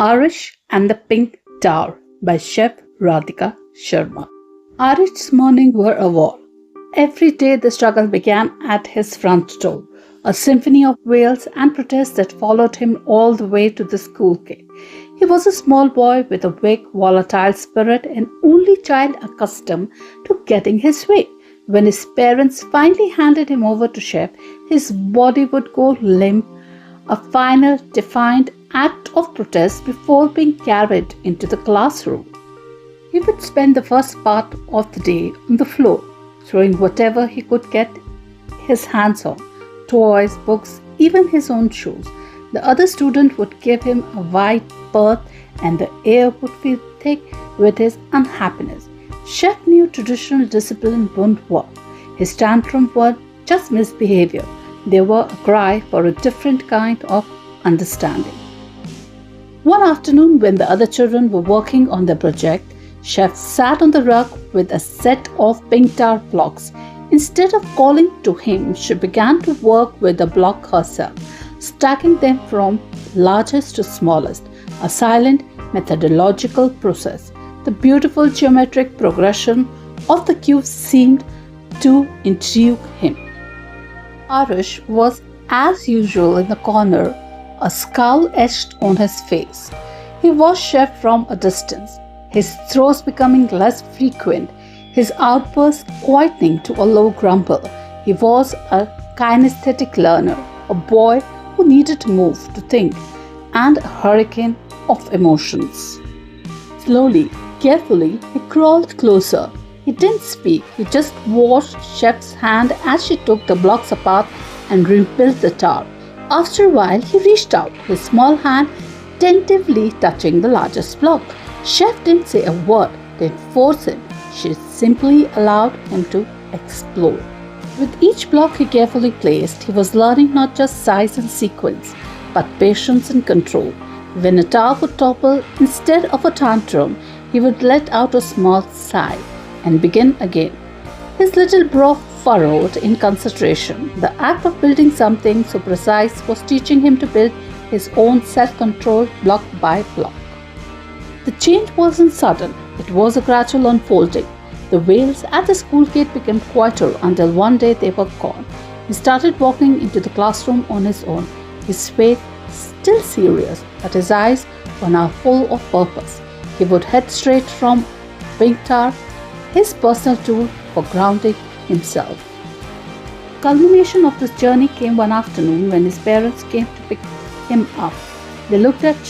Aarish and the Pink Tower by Sheffradhika Sharma. Aarish's mornings were a war. Every day the struggle began at his front door, a symphony of wails and protests that followed him all the way to the school gate. He was a small boy with a weak, volatile spirit, an only child accustomed to getting his way. When his parents finally handed him over to Sheff, his body would go limp, a final, defiant act of protest before being carried into the classroom. He would spend the first part of the day on the floor, throwing whatever he could get his hands on, toys, books, even his own shoes. The other student would give him a wide berth and the air would feel thick with his unhappiness. Sheff knew traditional discipline wouldn't work. His tantrums were just misbehavior. They were a cry for a different kind of understanding. One afternoon, when the other children were working on their project, Sheff sat on the rug with a set of pink tar blocks. Instead of calling to him, she began to work with the block herself, stacking them from largest to smallest, a silent methodological process. The beautiful geometric progression of the cubes seemed to intrigue him. Aarish was, as usual, in the corner, a scowl etched on his face. He watched Sheff from a distance, his throws becoming less frequent, his outbursts quietening to a low grumble. He was a kinesthetic learner, a boy who needed to move, to think, and a hurricane of emotions. Slowly, carefully, he crawled closer. He didn't speak, he just watched Sheff's hand as she took the blocks apart and rebuilt the tower. After a while, he reached out, his small hand tentatively touching the largest block. Sheff didn't say a word, didn't force him. She simply allowed him to explore. With each block he carefully placed, he was learning not just size and sequence, but patience and control. When a tower would topple, instead of a tantrum, he would let out a small sigh and begin again. His little brow furrowed in concentration. The act of building something so precise was teaching him to build his own self-control block by block. The change wasn't sudden, it was a gradual unfolding. The wails at the school gate became quieter until one day they were gone. He started walking into the classroom on his own, his face still serious, but his eyes were now full of purpose. He would head straight from pink tar, his personal tool for grounding himself. The culmination of this journey came one afternoon when his parents came to pick him up. They looked at